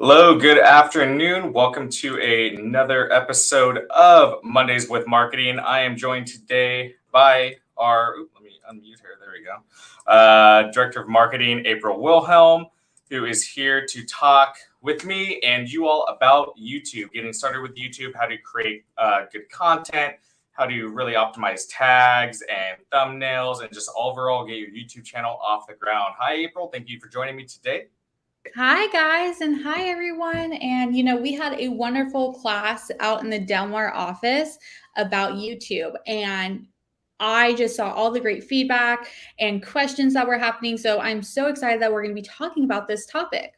Hello, good afternoon. Welcome to another episode of Mondays with Marketing. I am joined today by let me unmute her. There we go. Director of Marketing, April Wilhelm, who is here to talk with me and you all about YouTube, getting started with YouTube, how to create good content, how to really optimize tags and thumbnails, and just overall get your YouTube channel off the ground. Hi, April. Thank you for joining me today. Hi guys, and hi everyone. And we had a wonderful class out in the Delmar office about YouTube, and I just saw all the great feedback and questions that were happening. So I'm so excited that we're going to be talking about this topic.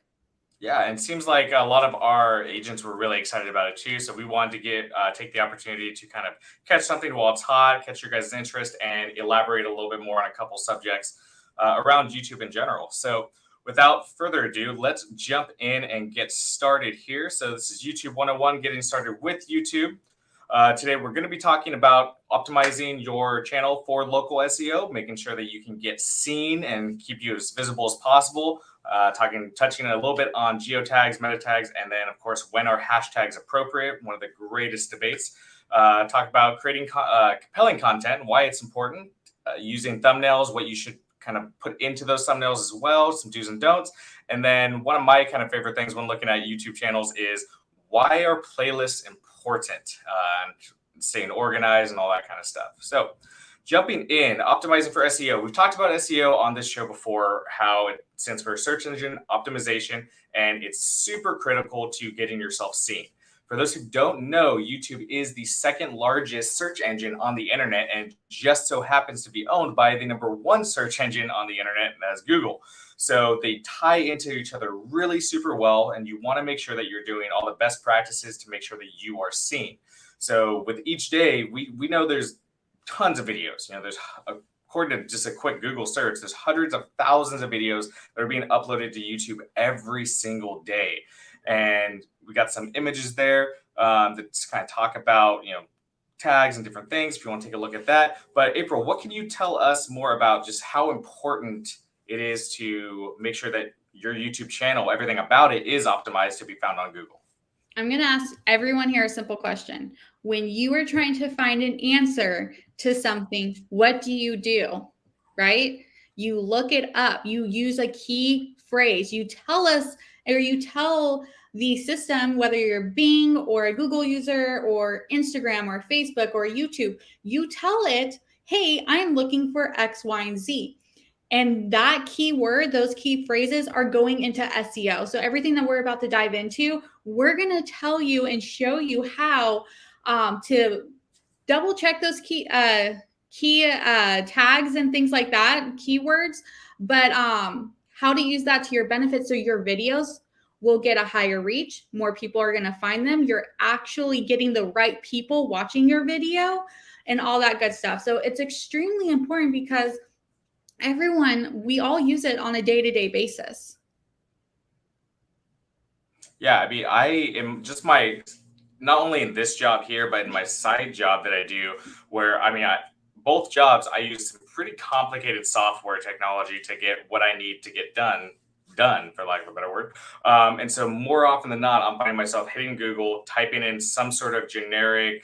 Yeah, and it seems like a lot of our agents were really excited about it too. So we wanted to take the opportunity to kind of catch something while it's hot, catch your guys' interest, and elaborate a little bit more on a couple subjects around YouTube in general. So without further ado, let's jump in and get started here. So this is YouTube 101, getting started with YouTube. Today, we're going to be talking about optimizing your channel for local SEO, making sure that you can get seen and keep you as visible as possible. Touching a little bit on geotags, MetaTags, and then, of course, when are hashtags appropriate? One of the greatest debates. Talk about creating compelling content, why it's important, using thumbnails, what you should kind of put into those thumbnails as well, some do's and don'ts. And then one of my kind of favorite things when looking at YouTube channels is why are playlists important, and staying organized and all that kind of stuff. So jumping in, optimizing for SEO. We've talked about SEO on this show before, how it stands for search engine optimization, and it's super critical to getting yourself seen. For those who don't know, YouTube is the second largest search engine on the internet, and just so happens to be owned by the number one search engine on the internet, and that's Google. So they tie into each other really super well, and you want to make sure that you're doing all the best practices to make sure that you are seen. So with each day, we know there's tons of videos. There's, according to just a quick Google search, there's hundreds of thousands of videos that are being uploaded to YouTube every single day. And we got some images there that kind of talk about, tags and different things, if you want to take a look at that. But April, what can you tell us more about just how important it is to make sure that your YouTube channel, everything about it, is optimized to be found on Google? I'm going to ask everyone here a simple question. When you are trying to find an answer to something, what do you do? Right? You look it up. You use a key phrase. You tell us, or you tell the system, whether you're Bing or a Google user or Instagram or Facebook or YouTube, you tell it, hey, I'm looking for X, Y, and Z. And that keyword, those key phrases are going into SEO. So everything that we're about to dive into, we're going to tell you and show you how to double check those key tags and things like that, keywords, but how to use that to your benefit so your videos will get a higher reach. More people are going to find them. You're actually getting the right people watching your video and all that good stuff. So it's extremely important because we all use it on a day-to-day basis. Yeah, I mean, I am just not only in this job here, but in my side job that I do, where both jobs, I use some pretty complicated software technology to get what I need to get done, for lack of a better word. And so more often than not, I'm finding myself hitting Google, typing in some sort of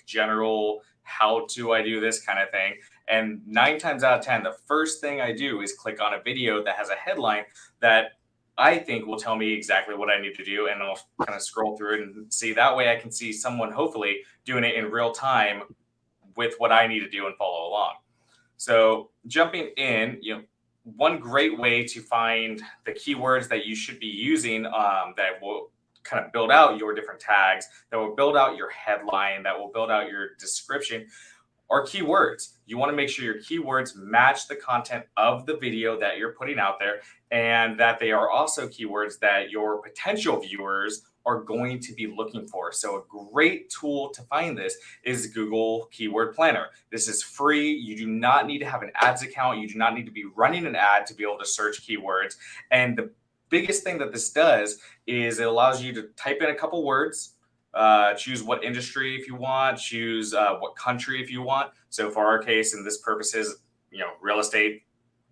general, how do I do this kind of thing. And 9 times out of 10, the first thing I do is click on a video that has a headline that I think will tell me exactly what I need to do. And I'll kind of scroll through it and see. That way I can see someone hopefully doing it in real time with what I need to do and follow along. So jumping in, one great way to find the keywords that you should be using that will kind of build out your different tags, that will build out your headline, that will build out your description, are keywords. You want to make sure your keywords match the content of the video that you're putting out there, and that they are also keywords that your potential viewers are going to be looking for. So a great tool to find this is Google Keyword Planner. This is free. You do not need to have an ads account. You do not need to be running an ad to be able to search keywords. And the biggest thing that this does is it allows you to type in a couple words, choose what industry if you want, choose what country if you want. So for our case, in this purposes, real estate,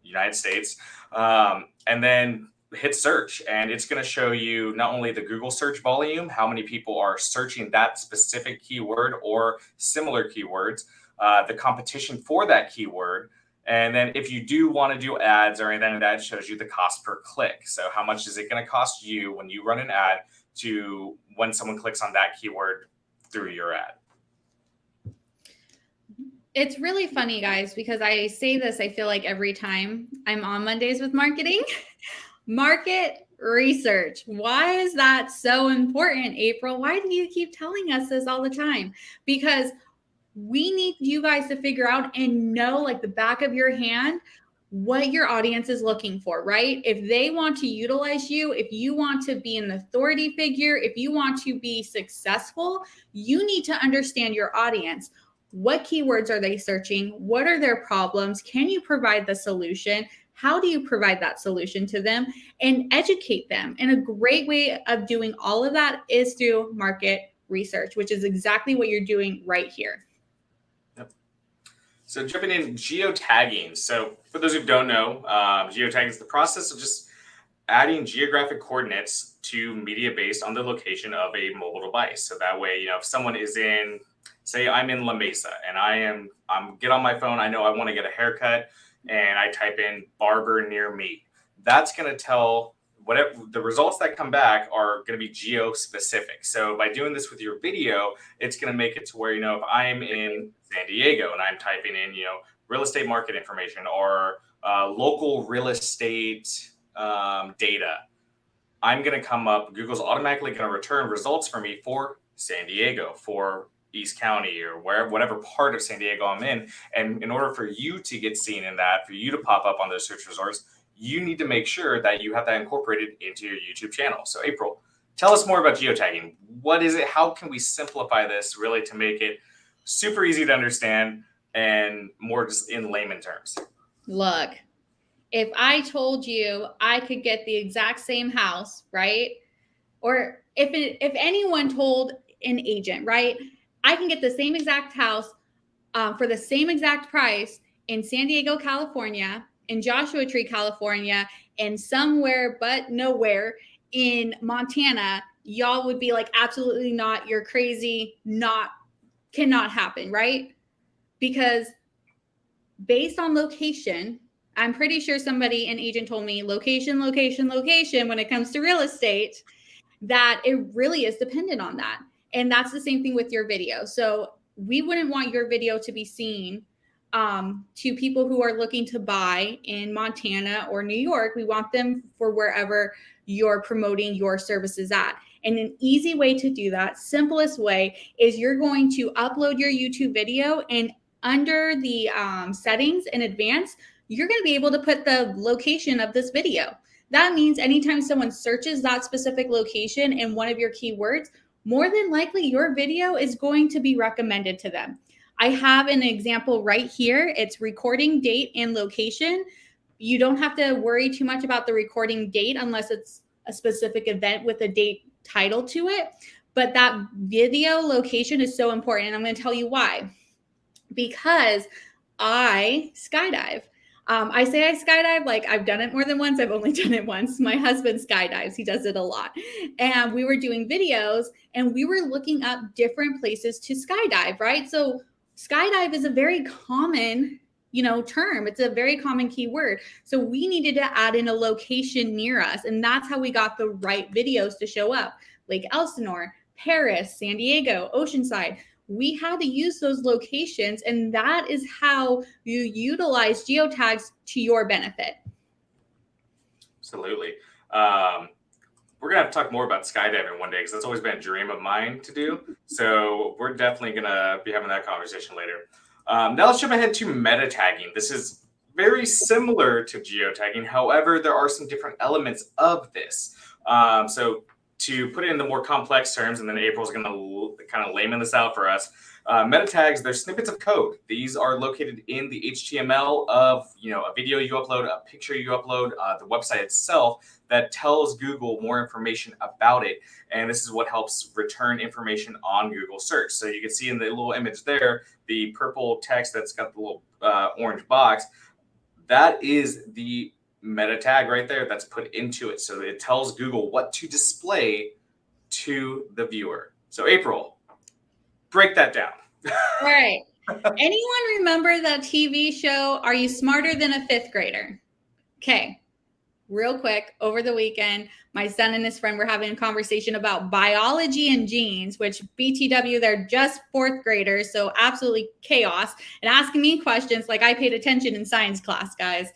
United States. And then hit search, and it's going to show you not only the Google search volume, how many people are searching that specific keyword or similar keywords, the competition for that keyword. And then if you do want to do ads or anything, that shows you the cost per click. So how much is it going to cost you when you run an ad to when someone clicks on that keyword through your ad? It's really funny, guys, because I say this, I feel like every time I'm on Mondays with marketing. Market research. Why is that so important, April? Why do you keep telling us this all the time? Because we need you guys to figure out and know, like the back of your hand, what your audience is looking for, right? If they want to utilize you, if you want to be an authority figure, if you want to be successful, you need to understand your audience. What keywords are they searching? What are their problems? Can you provide the solution? How do you provide that solution to them and educate them? And a great way of doing all of that is through market research, which is exactly what you're doing right here. Yep. So jumping in, geotagging. So for those who don't know, geotagging is the process of just adding geographic coordinates to media based on the location of a mobile device. So that way, if someone is in, say I'm in La Mesa and I'm get on my phone, I know I want to get a haircut, and I type in barber near me. That's going to tell whatever the results that come back are going to be geo specific. So by doing this with your video, it's going to make it to where, if I'm in San Diego and I'm typing in, real estate market information or local real estate data, I'm going to come up, Google's automatically going to return results for me for San Diego, for East County, or whatever part of San Diego I'm in. And in order for you to get seen in that, for you to pop up on those search results, you need to make sure that you have that incorporated into your YouTube channel. So April, tell us more about geotagging. What is it? How can we simplify this really to make it super easy to understand and more just in layman terms? Look, if I told you I could get the exact same house, right? Or if anyone told an agent, right, I can get the same exact house for the same exact price in San Diego, California, in Joshua Tree, California, and somewhere but nowhere in Montana, y'all would be like, absolutely not. You're crazy. Cannot happen, right? Because based on location, I'm pretty sure an agent told me location when it comes to real estate, that it really is dependent on that. And that's the same thing with your video. So we wouldn't want your video to be seen to people who are looking to buy in Montana or New York. We want them for wherever you're promoting your services at. And an easy way to do that, simplest way, is you're going to upload your YouTube video, and under the settings in advance, you're going to be able to put the location of this video. That means anytime someone searches that specific location in one of your keywords, more than likely your video is going to be recommended to them. I have an example right here. It's recording date and location. You don't have to worry too much about the recording date unless it's a specific event with a date title to it. But that video location is so important. And I'm going to tell you why. Because I skydive. I say I skydive like I've done it more than once. I've only done it once. My husband skydives. He does it a lot. And we were doing videos and we were looking up different places to skydive, right? So skydive is a very common, term. It's a very common keyword. So we needed to add in a location near us. And that's how we got the right videos to show up. Lake Elsinore, Paris, San Diego, Oceanside. We had to use those locations, and that is how you utilize geotags to your benefit. Absolutely. We're going to have to talk more about skydiving one day, because that's always been a dream of mine to do. So we're definitely going to be having that conversation later. Now let's jump ahead to MetaTagging. This is very similar to geotagging. However, there are some different elements of this. So to put it in the more complex terms, and then April's going to kind of layman this out for us. Meta tags, they're snippets of code. These are located in the HTML of a video you upload, a picture you upload, the website itself, that tells Google more information about it. And this is what helps return information on Google search. So you can see in the little image there, the purple text that's got the little orange box. That is the meta tag right there that's put into it. So it tells Google what to display to the viewer. So April, break that down. All right. Anyone remember that TV show, Are You Smarter Than a Fifth Grader? Okay. Real quick, over the weekend, my son and his friend were having a conversation about biology and genes, which BTW, they're just fourth graders, so absolutely chaos, and asking me questions like I paid attention in science class, guys.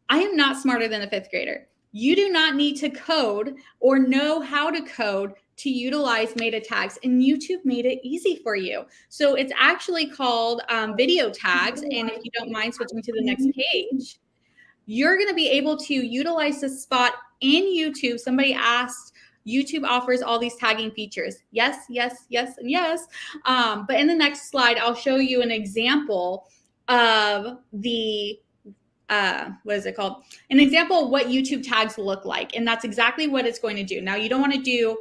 I am not smarter than a fifth grader. You do not need to code or know how to code to utilize meta tags, and YouTube made it easy for you. So it's actually called video tags, and if you don't mind switching to the next page, you're going to be able to utilize this spot in YouTube. Somebody asked, YouTube offers all these tagging features. Yes, yes, yes, and yes. But in the next slide, I'll show you an example of the, what is it called? An example of what YouTube tags look like. And that's exactly what it's going to do. Now, you don't want to do,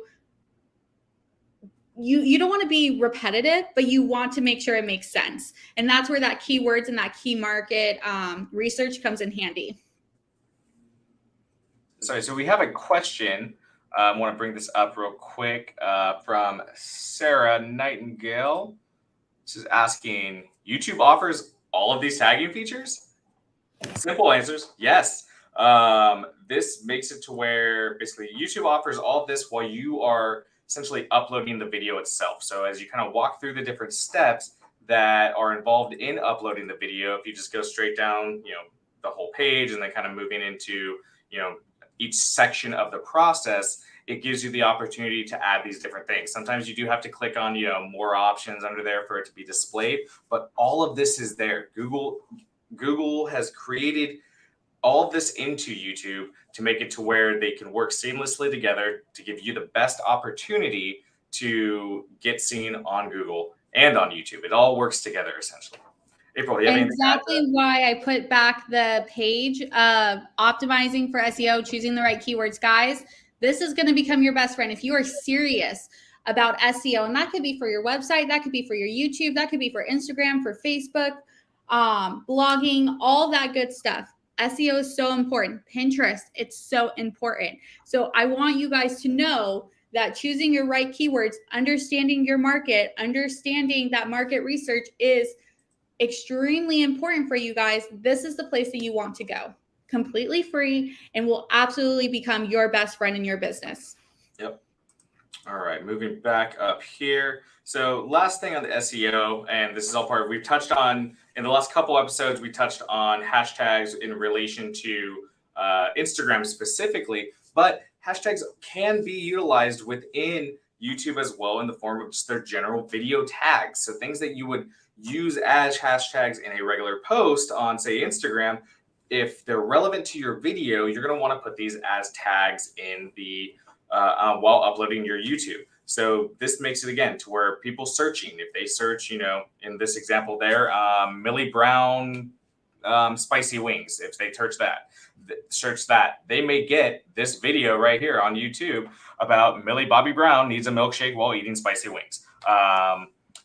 you don't want to be repetitive, but you want to make sure it makes sense. And that's where that keywords and that key market research comes in handy. Sorry, so we have a question. I want to bring this up real quick from Sarah Nightingale. This is asking, YouTube offers all of these tagging features? Simple answers, yes. This makes it to where basically YouTube offers all of this while you are essentially uploading the video itself. So as you kind of walk through the different steps that are involved in uploading the video, if you just go straight down, the whole page and then kind of moving into, each section of the process, it gives you the opportunity to add these different things. Sometimes you do have to click on, more options under there for it to be displayed, but all of this is there. Google has created all of this into YouTube to make it to where they can work seamlessly together to give you the best opportunity to get seen on Google and on YouTube. It all works together essentially. April, you have exactly why I put back the page of optimizing for SEO, choosing the right keywords. Guys, this is going to become your best friend if you are serious about SEO. And that could be for your website, that could be for your YouTube, that could be for Instagram, for Facebook, blogging, all that good stuff. SEO is so important. Pinterest, it's so important. So I want you guys to know that choosing your right keywords, understanding your market, understanding that market research is extremely important for you guys. This is the place that you want to go. Completely free and will absolutely become your best friend in your business. Yep. All right, moving back up here. So last thing on the SEO, and this is all part we've touched on in the last couple episodes, we touched on hashtags in relation to Instagram specifically, but hashtags can be utilized within YouTube as well in the form of just their general video tags. So things that you would use as hashtags in a regular post on, say, Instagram, if they're relevant to your video, you're going to want to put these as tags in the while uploading your YouTube. So this makes it, again, to where people searching, if they search, in this example there, Millie Brown spicy wings, if they search that, they may get this video right here on YouTube about Millie Bobby Brown needs a milkshake while eating spicy wings.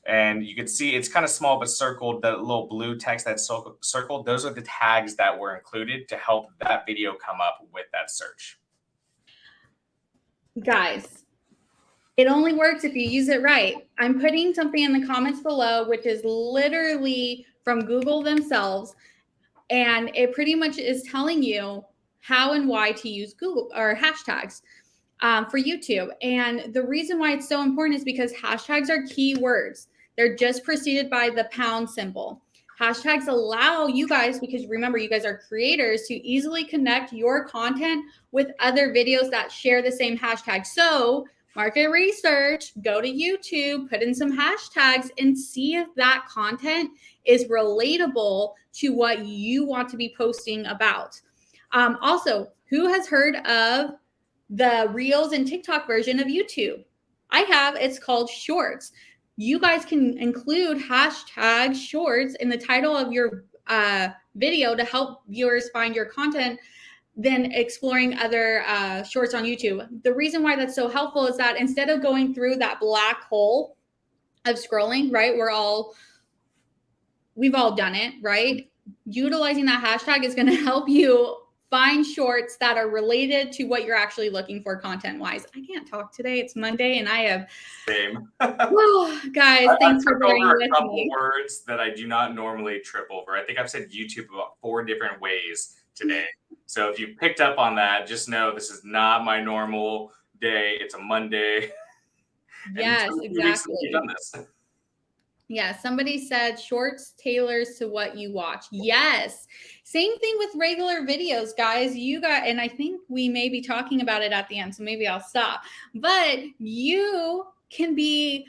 And you can see it's kind of small, but circled, the little blue text that's circled, those are the tags that were included to help that video come up with that search. Guys, it only works if you use it right. I'm putting something in the comments below, which is literally from Google themselves. And it pretty much is telling you how and why to use Google or hashtags for YouTube. And the reason why it's so important is because hashtags are keywords. They're just preceded by the pound symbol. Hashtags allow you guys, because remember, you guys are creators, to easily connect your content with other videos that share the same hashtag. So market research, go to YouTube, put in some hashtags and see if that content is relatable to what you want to be posting about. Also, who has heard of the Reels and TikTok version of YouTube? I have. It's called Shorts. You guys can include hashtag Shorts in the title of your video to help viewers find your content, then exploring other shorts on YouTube. The reason why that's so helpful is that instead of going through that black hole of scrolling, right? We've all done it, right? Utilizing that hashtag is going to help you find shorts that are related to what you're actually looking for content-wise. I can't talk today. It's Monday, and I have... Same. Oh, guys, thanks for bearing over with a couple me. words that I do not normally trip over. I think I've said YouTube about 4 different ways today. So if you picked up on that, just know this is not my normal day. It's a Monday. Yes, exactly. We've done this. Yeah, somebody said shorts tailors to what you watch. Yes. Same thing with regular videos, guys. You got, and I think we may be talking about it at the end, so maybe I'll stop. But you can be,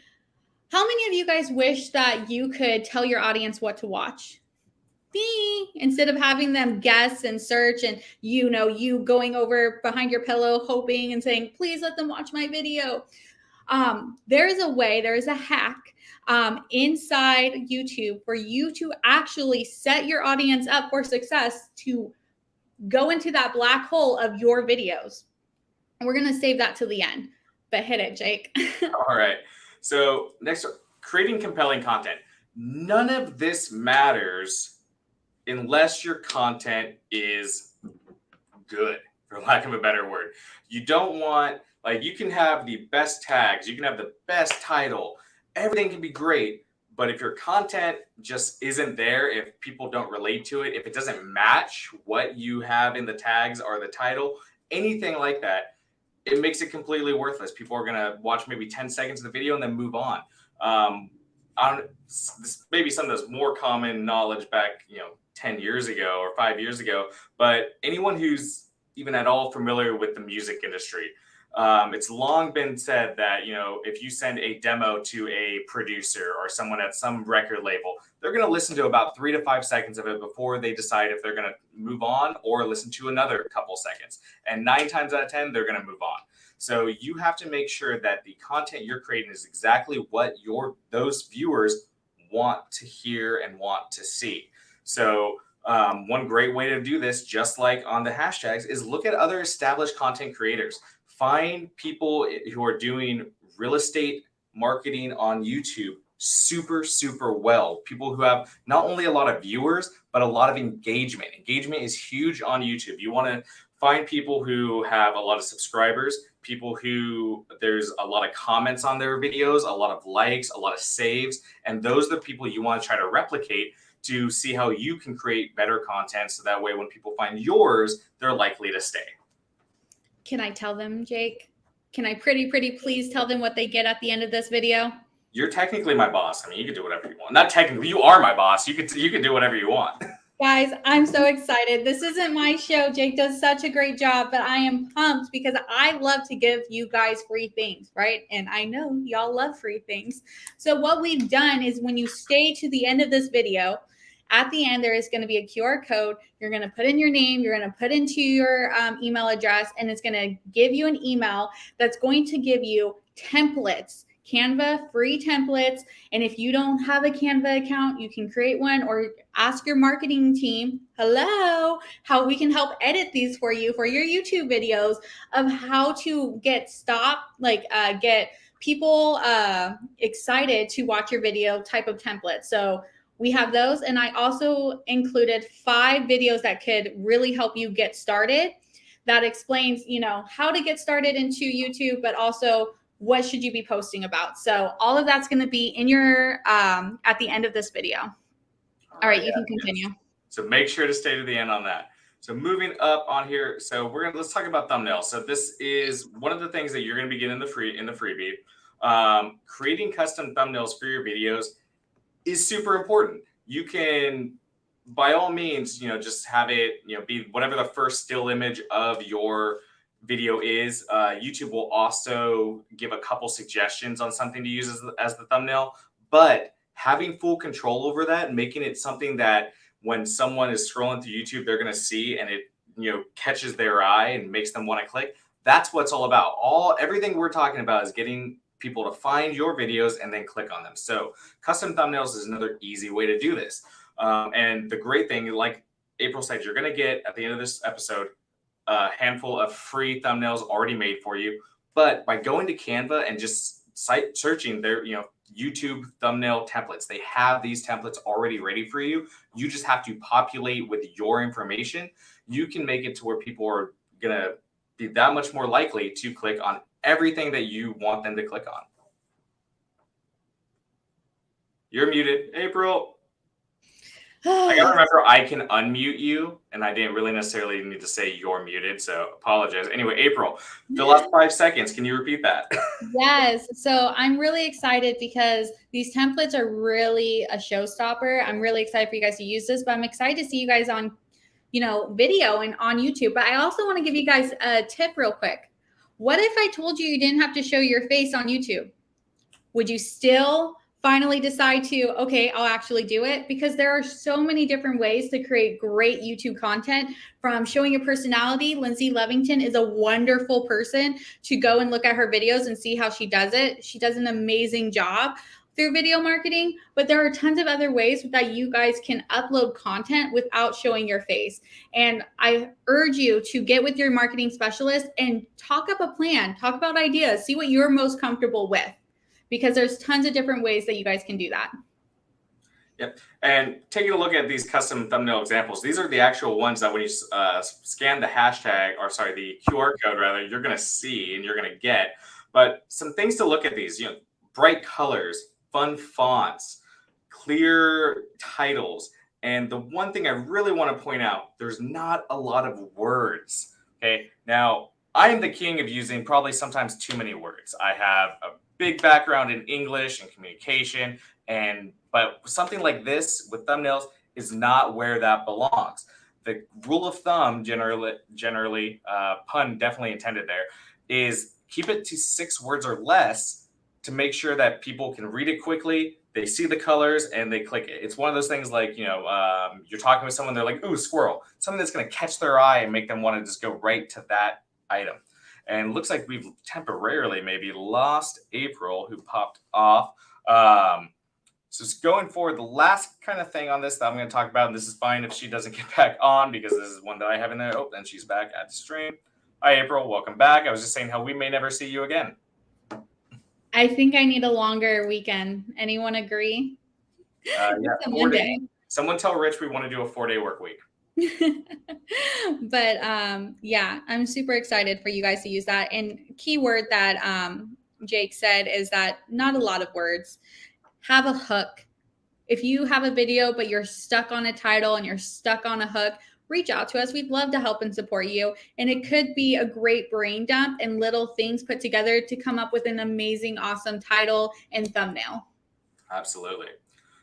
how many of you guys wish that you could tell your audience what to watch? Me, instead of having them guess and search and you going over behind your pillow hoping and saying, please let them watch my video. There is a way, there is a hack inside YouTube for you to actually set your audience up for success to go into that black hole of your videos. And we're going to save that to the end, but hit it, Jake. All right. So next, creating compelling content. None of this matters unless your content is good, for lack of a better word. You don't want, like, you can have the best tags, you can have the best title, everything can be great, but if your content just isn't there, if people don't relate to it, if it doesn't match what you have in the tags or the title, anything like that, it makes it completely worthless. People are going to watch maybe 10 seconds of the video and then move on. This maybe some of those more common knowledge back, 10 years ago or 5 years ago, but anyone who's even at all familiar with the music industry, it's long been said that, if you send a demo to a producer or someone at some record label, they're going to listen to about 3 to 5 seconds of it before they decide if they're going to move on or listen to another couple seconds. And 9 times out of 10, they're going to move on. So you have to make sure that the content you're creating is exactly what those viewers want to hear and want to see. So one great way to do this, just like on the hashtags, is look at other established content creators. Find people who are doing real estate marketing on YouTube super, super well. People who have not only a lot of viewers, but a lot of engagement. Engagement is huge on YouTube. You want to find people who have a lot of subscribers, people who there's a lot of comments on their videos, a lot of likes, a lot of saves, and those are the people you want to try to replicate to see how you can create better content, so that way when people find yours, they're likely to stay. Can I tell them, Jake? Can I pretty please tell them what they get at the end of this video? You're technically my boss. I mean, you can do whatever you want. Not technically, you are my boss. You can do whatever you want. Guys, I'm so excited. This isn't my show. Jake does such a great job, but I am pumped because I love to give you guys free things, right? And I know y'all love free things. So what we've done is when you stay to the end of this video, at the end, there is going to be a QR code. You're going to put in your name. You're going to put into your email address, and it's going to give you an email that's going to give you templates, Canva free templates. And if you don't have a Canva account, you can create one or ask your marketing team, hello, how we can help edit these for you for your YouTube videos of how to get get people excited to watch your video type of template. So we have those. And I also included 5 videos that could really help you get started. That explains, how to get started into YouTube, but also what should you be posting about. So all of that's going to be in your, at the end of this video. All right, you can continue. Yes. So make sure to stay to the end on that. So moving up on here. So let's talk about thumbnails. So this is one of the things that you're going to be getting in the freebie. Creating custom thumbnails for your videos is super important. You can, by all means, just have it, be whatever the first still image of your video is. YouTube will also give a couple suggestions on something to use as the thumbnail, but having full control over that and making it something that when someone is scrolling through YouTube, they're going to see and it, catches their eye and makes them want to click. That's what it's all about. Everything we're talking about is getting people to find your videos and then click on them. So custom thumbnails is another easy way to do this. And the great thing, like April said, you're going to get at the end of this episode a handful of free thumbnails already made for you. But by going to Canva and just site searching their, YouTube thumbnail templates. They have these templates already ready for you. You just have to populate with your information. You can make it to where people are going to be that much more likely to click on everything that you want them to click on. You're muted, April. I gotta remember I can unmute you, and I didn't really necessarily need to say you're muted, so apologize. Anyway, April, the last 5 seconds, can you repeat that? Yes. So I'm really excited because these templates are really a showstopper. I'm really excited for you guys to use this, but I'm excited to see you guys on, video and on YouTube. But I also want to give you guys a tip real quick. What if I told you you didn't have to show your face on YouTube? Would you still finally decide to, okay, I'll actually do it? Because there are so many different ways to create great YouTube content, from showing your personality. Lindsay Levington is a wonderful person to go and look at her videos and see how she does it. She does an amazing job through video marketing, but there are tons of other ways that you guys can upload content without showing your face. And I urge you to get with your marketing specialist and talk up a plan, talk about ideas, see what you're most comfortable with, because there's tons of different ways that you guys can do that. Yep. And taking a look at these custom thumbnail examples, these are the actual ones that when you scan the hashtag, or sorry, the QR code rather, you're going to see and you're going to get. But some things to look at these, bright colors, fun fonts, clear titles. And the one thing I really want to point out, there's not a lot of words. Okay. Now, I am the king of using probably sometimes too many words. I have a big background in English and communication, but something like this with thumbnails is not where that belongs. The rule of thumb, generally, pun definitely intended there, is keep it to 6 words or less to make sure that people can read it quickly, they see the colors, and they click it. It's one of those things like, you're talking with someone, they're like, ooh, squirrel. Something that's going to catch their eye and make them want to just go right to that item. And it looks like we've temporarily maybe lost April, who popped off. So going forward, the last kind of thing on this that I'm going to talk about, and this is fine if she doesn't get back on, because this is one that I have in there. Oh, and she's back at the stream. Hi, April. Welcome back. I was just saying how we may never see you again. I think I need a longer weekend. Anyone agree? Yeah, 4 days. Someone tell Rich we want to do a 4-day work week. But yeah, I'm super excited for you guys to use that. And keyword that Jake said is that not a lot of words. Have a hook. If you have a video but you're stuck on a title and you're stuck on a hook, reach out to us. We'd love to help and support you. And it could be a great brain dump and little things put together to come up with an amazing, awesome title and thumbnail. Absolutely.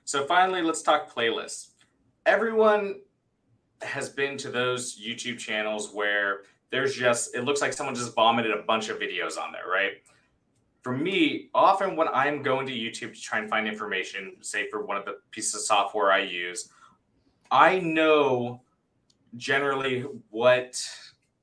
So finally, let's talk playlists. Everyone has been to those YouTube channels where it looks like someone just vomited a bunch of videos on there, right? For me, often when I'm going to YouTube to try and find information, say for one of the pieces of software I use, I know generally what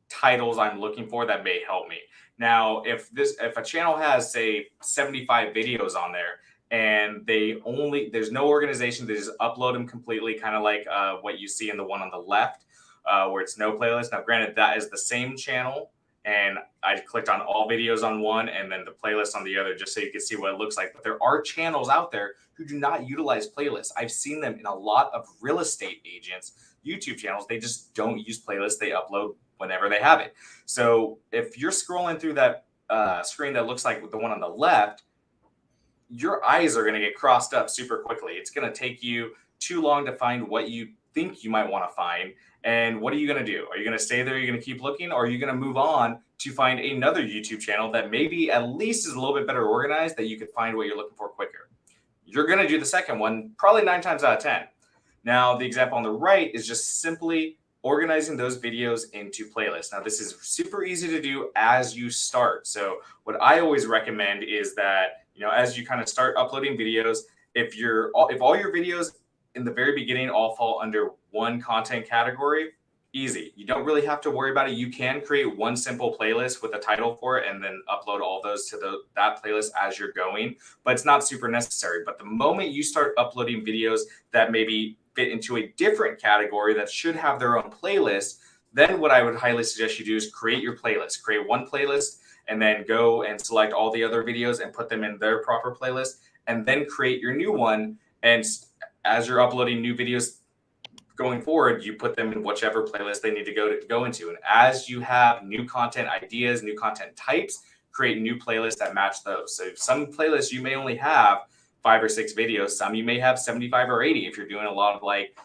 titles I'm looking for that may help me. Now, if a channel has, say, 75 videos on there, and there's no organization, they just upload them completely, kind of like what you see in the one on the left, where it's no playlist. Now, granted, that is the same channel, and I clicked on all videos on one and then the playlist on the other, just so you can see what it looks like. But there are channels out there who do not utilize playlists. I've seen them in a lot of real estate agents' YouTube channels. They just don't use playlists. They upload whenever they have it. So if you're scrolling through that screen that looks like the one on the left, your eyes are going to get crossed up super quickly. It's going to take you too long to find what you think you might want to find. And what are you going to do? Are you going to stay there? Are you going to keep looking? Or are you going to move on to find another YouTube channel that maybe at least is a little bit better organized, that you could find what you're looking for quicker? You're going to do the second one, probably 9 times out of 10. Now, the example on the right is just simply organizing those videos into playlists. Now, this is super easy to do as you start. So what I always recommend is that, as you kind of start uploading videos, if all your videos in the very beginning all fall under one content category, easy. You don't really have to worry about it. You can create one simple playlist with a title for it and then upload all those to that playlist as you're going, but it's not super necessary. But the moment you start uploading videos that maybe fit into a different category that should have their own playlist, then what I would highly suggest you do is create your playlist. Create one playlist and then go and select all the other videos and put them in their proper playlist, and then create your new one. And as you're uploading new videos going forward, you put them in whichever playlist they need to go into. And as you have new content ideas, new content types, create new playlists that match those. So some playlists you may only have 5 or 6 videos. Some you may have 75 or 80 if you're doing a lot of like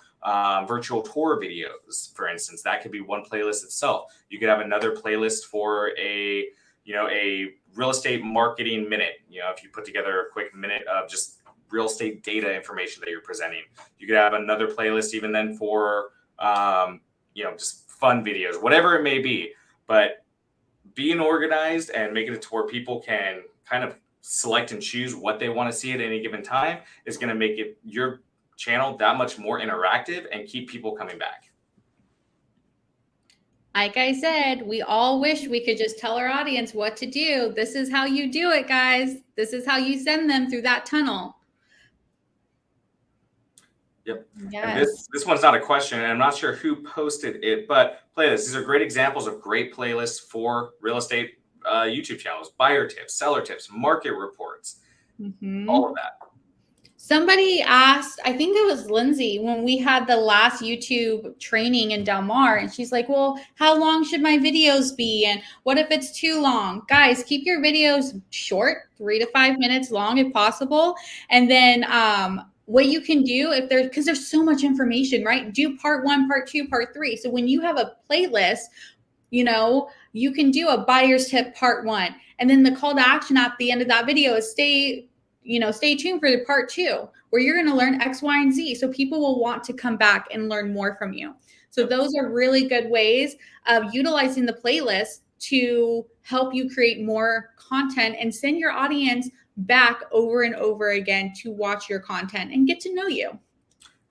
virtual tour videos, for instance. That could be one playlist itself. You could have another playlist for a real estate marketing minute. If you put together a quick minute of just real estate data information that you're presenting, you could have another playlist even then for just fun videos, whatever it may be. But being organized and making it to where people can kind of select and choose what they want to see at any given time is going to make your channel that much more interactive and keep people coming back. Like I said, we all wish we could just tell our audience what to do. This is how you do it, guys. This is how you send them through that tunnel. Yep. Yes. And this one's not a question, and I'm not sure who posted it, but playlists. These are great examples of great playlists for real estate YouTube channels: buyer tips, seller tips, market reports, all of that. Somebody asked, I think it was Lindsay, when we had the last YouTube training in Del Mar, and she's like, well, how long should my videos be? And what if it's too long? Guys, keep your videos short, 3 to 5 minutes long if possible. And then what you can do because there's so much information, right? Do part 1, part 2, part 3. So when you have a playlist, you can do a buyer's tip part 1. And then the call to action at the end of that video is stay tuned for the part 2, where you're going to learn X, Y, and Z. So people will want to come back and learn more from you. So those are really good ways of utilizing the playlist to help you create more content and send your audience back over and over again to watch your content and get to know you.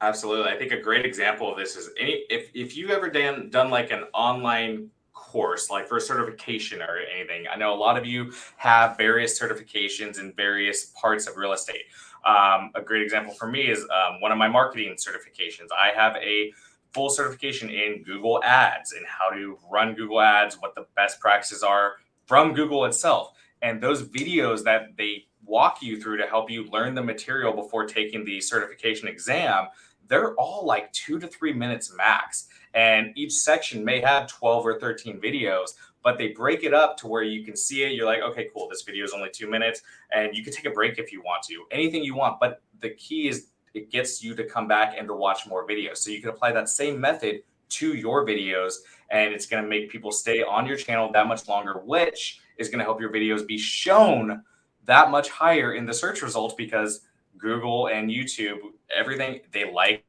Absolutely. I think a great example of this is if you've ever done like an online course, like for a certification or anything. I know a lot of you have various certifications in various parts of real estate. A great example for me is one of my marketing certifications. I have a full certification in Google Ads and how to run Google Ads, what the best practices are from Google itself. And those videos that they walk you through to help you learn the material before taking the certification exam, they're all like 2 to 3 minutes max. And each section may have 12 or 13 videos, but they break it up to where you can see it. You're like, okay, cool. This video is only 2 minutes, and you can take a break if you want to, anything you want. But the key is it gets you to come back and to watch more videos. So you can apply that same method to your videos, and it's going to make people stay on your channel that much longer, which is going to help your videos be shown that much higher in the search results, because Google and YouTube, everything, they like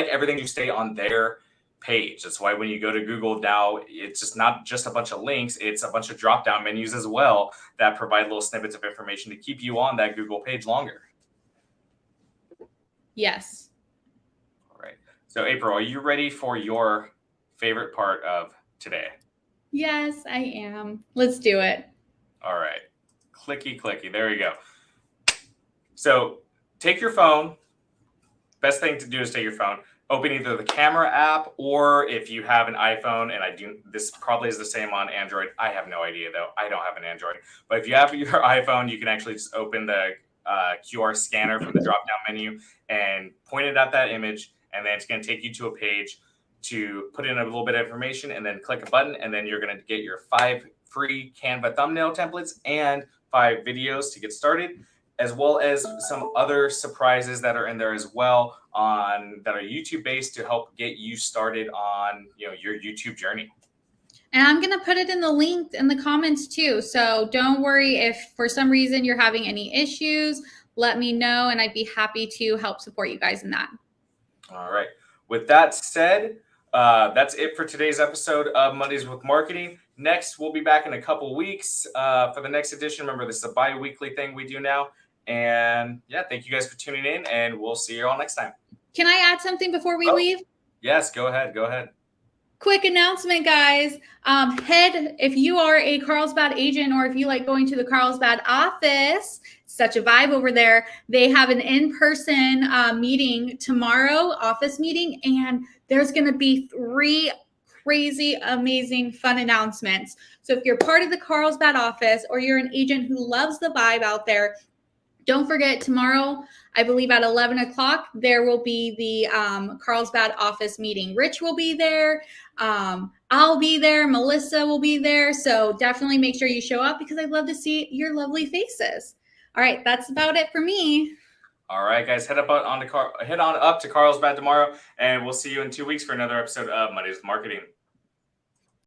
everything you stay on their page. That's why when you go to Google now, it's just not just a bunch of links, it's a bunch of drop-down menus as well that provide little snippets of information to keep you on that Google page longer. Yes. All right. So April, are you ready for your favorite part of today? Yes, I am. Let's do it. All right. Clicky, clicky. There you go. So take your phone. Best thing to do is take your phone, open either the camera app, or if you have an iPhone, and this probably is the same on Android. I have no idea though. I don't have an Android. But if you have your iPhone, you can actually just open the QR scanner from the drop-down menu and point it at that image, and then it's going to take you to a page to put in a little bit of information, and then click a button, and then you're going to get your 5 free Canva thumbnail templates and 5 videos to get started, as well as some other surprises that are in there as well that are YouTube based to help get you started on your YouTube journey. And I'm going to put it in the link in the comments too. So don't worry if for some reason you're having any issues, let me know, and I'd be happy to help support you guys in that. All right. With that said, that's it for today's episode of Mondays with Marketing. Next, we'll be back in a couple weeks for the next edition. Remember, this is a bi-weekly thing we do now. And yeah, thank you guys for tuning in, and we'll see you all next time. Can I add something before we leave? Yes, go ahead. Quick announcement, guys. If you are a Carlsbad agent, or if you like going to the Carlsbad office, such a vibe over there. They have an in-person meeting tomorrow, office meeting, and there's going to be 3 crazy, amazing, fun announcements. So if you're part of the Carlsbad office or you're an agent who loves the vibe out there, don't forget tomorrow, I believe at 11 o'clock, there will be the Carlsbad office meeting. Rich will be there. I'll be there. Melissa will be there. So definitely make sure you show up because I'd love to see your lovely faces. All right, that's about it for me. All right, guys, head on up to Carlsbad tomorrow, and we'll see you in 2 weeks for another episode of Mondays with Marketing.